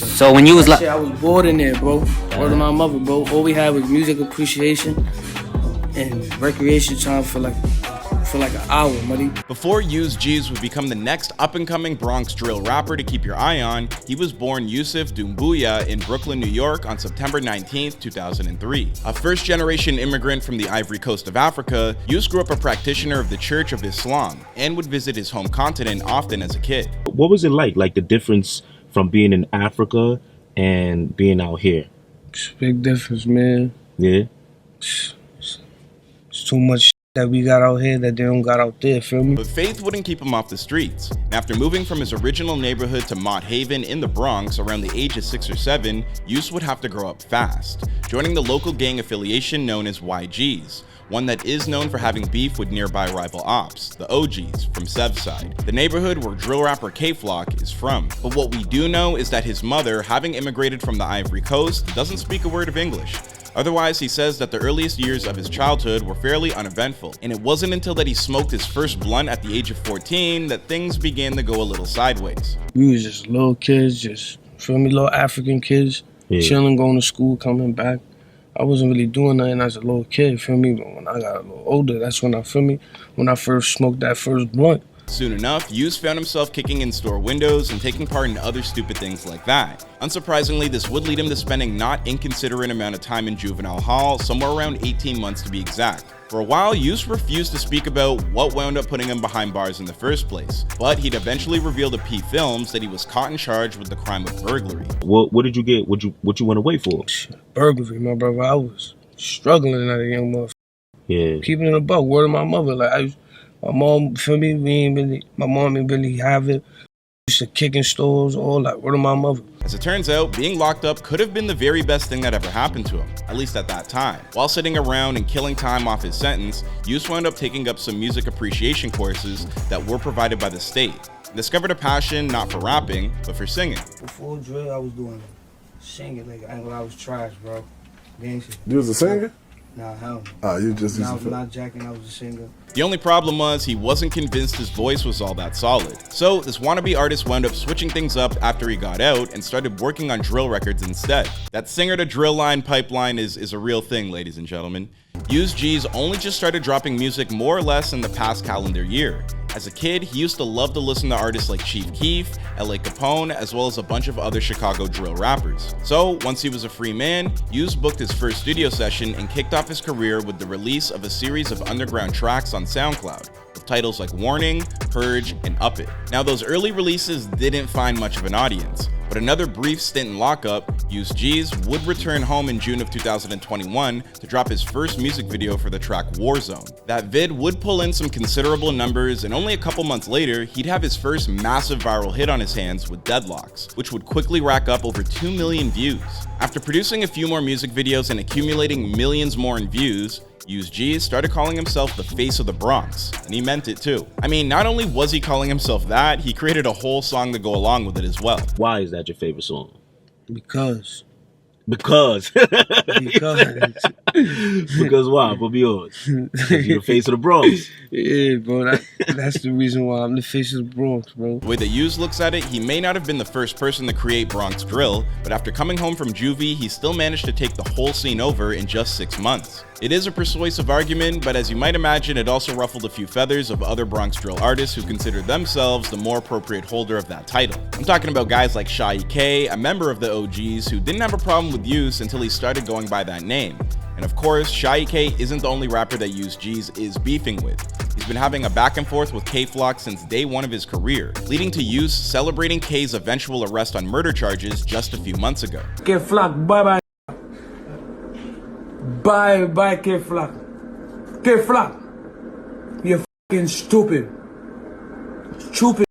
So when you was like, I was bored in there, bro. Word of my mother, bro. All we had was music appreciation and recreation time for like an hour, buddy. Before Yus Gz would become the next up-and-coming Bronx drill rapper to keep your eye on, he was born Youssef Doumbouya in Brooklyn, New York on September 19th, 2003. A first-generation immigrant from the Ivory Coast of Africa, Yus grew up a practitioner of the Church of Islam and would visit his home continent often as a kid. What was it like the difference from being in Africa and being out here? It's a big difference, man. Yeah? It's too much that we got out here that they don't got out there, feel me? But faith wouldn't keep him off the streets. And after moving from his original neighborhood to Mott Haven in the Bronx around the age of 6 or 7, Yus would have to grow up fast, joining the local gang affiliation known as Gz, one that is known for having beef with nearby rival Opps, the OGs, from SevSide, the neighborhood where drill rapper K-Flock is from. But what we do know is that his mother, having immigrated from the Ivory Coast, doesn't speak a word of English. Otherwise, he says that the earliest years of his childhood were fairly uneventful, and it wasn't until that he smoked his first blunt at the age of 14 that things began to go a little sideways. We was just little kids, just, feel me, little African kids, chilling, going to school, coming back. I wasn't really doing nothing as a little kid, feel me, but when I got a little older, that's when when I first smoked that first blunt. Soon enough, Yus found himself kicking in store windows and taking part in other stupid things like that. Unsurprisingly, this would lead him to spending not inconsiderate amount of time in Juvenile Hall, somewhere around 18 months to be exact. For a while, Yus refused to speak about what wound up putting him behind bars in the first place, but he'd eventually reveal to PPHilms that he was caught and charged with the crime of burglary. What did you get? What you went away for? Burglary, my brother. I was struggling as a young motherfucker. Yeah. Keeping it a buck, word of my mother. My mom, feel me, my mom didn't really have it. Used to kick in stores, all that, word of my mother. As it turns out, being locked up could have been the very best thing that ever happened to him, at least at that time. While sitting around and killing time off his sentence, Yus wound up taking up some music appreciation courses that were provided by the state. Discovered a passion not for rapping, but for singing. Before drill, I was doing singing, like, I was trash, bro. Dancing. You was a singer? Nah, hell no. You just used I was to not jacking, I was a singer. The only problem was he wasn't convinced his voice was all that solid. So this wannabe artist wound up switching things up after he got out and started working on drill records instead. That singer to drill line pipeline is a real thing, ladies and gentlemen. Yus Gz only just started dropping music more or less in the past calendar year. As a kid, he used to love to listen to artists like Chief Keef, LA Capone, as well as a bunch of other Chicago drill rappers. So once he was a free man, Yus booked his first studio session and kicked off his career with the release of a series of underground tracks on SoundCloud, with titles like Warning, Purge, and Up It. Now those early releases didn't find much of an audience, but another brief stint in lockup, Yus Gz would return home in June of 2021 to drop his first music video for the track Warzone. That vid would pull in some considerable numbers, and only a couple months later, he'd have his first massive viral hit on his hands with Deadlocks, which would quickly rack up over 2 million views. After producing a few more music videos and accumulating millions more in views, Yus Gz started calling himself the face of the Bronx, and he meant it too. I mean, not only was he calling himself that, he created a whole song to go along with it as well. Why is that your favorite song? Because. Because why? But be honest. You're the face of the Bronx. Yeah, bro. That's the reason why I'm the face of the Bronx, bro. The way that Yus looks at it, he may not have been the first person to create Bronx drill, but after coming home from juvie, he still managed to take the whole scene over in just 6 months. It is a persuasive argument, but as you might imagine, it also ruffled a few feathers of other Bronx drill artists who considered themselves the more appropriate holder of that title. I'm talking about guys like Shy K, a member of the OGs, who didn't have a problem with Yus until he started going by that name. And of course, Shy K isn't the only rapper that Yus Gz is beefing with. He's been having a back and forth with K-Flock since day one of his career, leading to Yus celebrating K's eventual arrest on murder charges just a few months ago. K-Flock, bye-bye. Bye, K-Flock. K-Flock, you're fucking stupid. Stupid.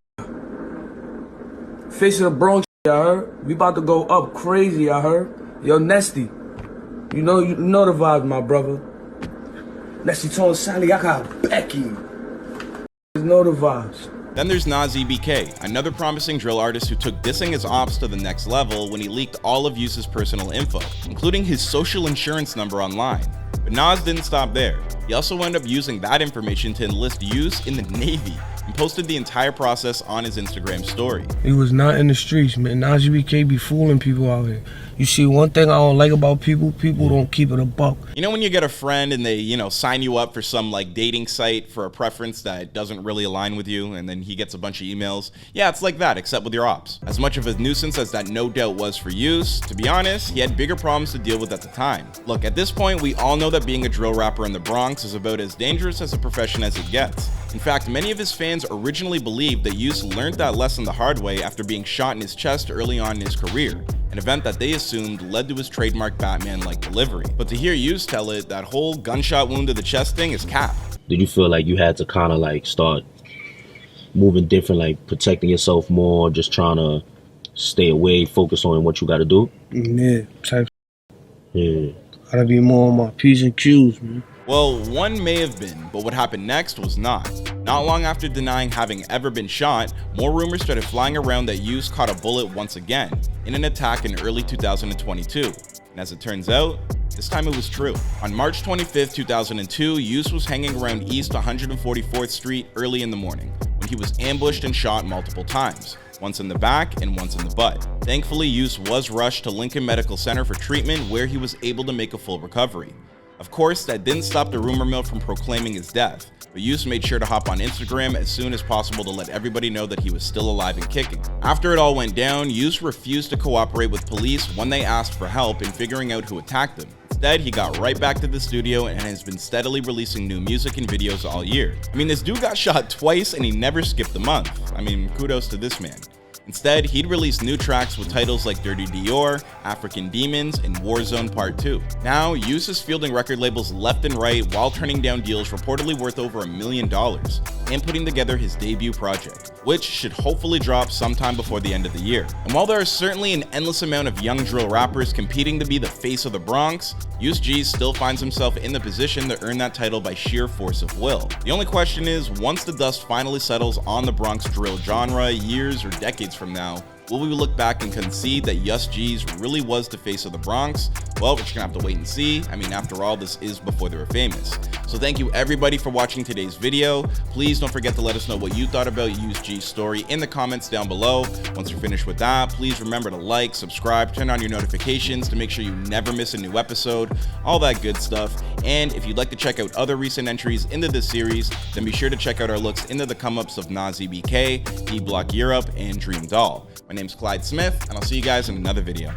Face of the Bronx, I heard. We about to go up crazy, I heard. Yo, Nesty. You know the vibes, my brother. Nesty told Sally, I got Becky. You know the vibes. Then there's Nas EBK, another promising drill artist who took dissing his Opps to the next level when he leaked all of Yus's personal info, including his social insurance number online. But Nas didn't stop there. He also wound up using that information to enlist Yus in the Navy. and posted the entire process on his Instagram story. He was not in the streets, man. Najee BK be fooling people out here. You see, one thing I don't like about people don't keep it a buck. You know when you get a friend and they, sign you up for some like dating site for a preference that doesn't really align with you, and then he gets a bunch of emails? Yeah, it's like that, except with your ops. As much of a nuisance as that no doubt was for Yus, to be honest, he had bigger problems to deal with at the time. Look, at this point, we all know that being a drill rapper in the Bronx is about as dangerous as a profession as it gets. In fact, many of his fans originally believed that Yus learned that lesson the hard way after being shot in his chest early on in his career, an event that they assumed led to his trademark Batman-like delivery. But to hear Yus tell it, that whole gunshot wound to the chest thing is cap. Did you feel like you had to kind of like start moving different, like protecting yourself more, just trying to stay away, focus on what you got to do? Yeah, type. Yeah. Gotta be more on my P's and Q's, man. Well, one may have been, but what happened next was not. Not long after denying having ever been shot, more rumors started flying around that Yus caught a bullet once again in an attack in early 2022. And as it turns out, this time it was true. On March 25th, 2002, Yus was hanging around East 144th Street early in the morning when he was ambushed and shot multiple times, once in the back and once in the butt. Thankfully, Yus was rushed to Lincoln Medical Center for treatment, where he was able to make a full recovery. Of course, that didn't stop the rumor mill from proclaiming his death, but Yus made sure to hop on Instagram as soon as possible to let everybody know that he was still alive and kicking. After it all went down, Yus refused to cooperate with police when they asked for help in figuring out who attacked him. Instead, he got right back to the studio and has been steadily releasing new music and videos all year. I mean, this dude got shot twice and he never skipped a month. I mean, kudos to this man. Instead, he'd release new tracks with titles like Dirty Dior, African Demons, and Warzone Part 2. Now, Yus is fielding record labels left and right while turning down deals reportedly worth over $1 million, and putting together his debut project, which should hopefully drop sometime before the end of the year. And while there are certainly an endless amount of young drill rappers competing to be the face of the Bronx, Yus Gz still finds himself in the position to earn that title by sheer force of will. The only question is, once the dust finally settles on the Bronx drill genre, years or decades from now, will we look back and concede that Yus Gz really was the face of the Bronx? Well, we're just gonna have to wait and see. I mean, after all, this is before they were famous. So thank you everybody for watching today's video. Please don't forget to let us know what you thought about Yus Gz's story in the comments down below. Once you're finished with that, please remember to like, subscribe, turn on your notifications to make sure you never miss a new episode, all that good stuff. And if you'd like to check out other recent entries into this series, then be sure to check out our looks into the come-ups of Najee BK, D Block Europe, and Dream Doll. My name's Clyde Smith, and I'll see you guys in another video.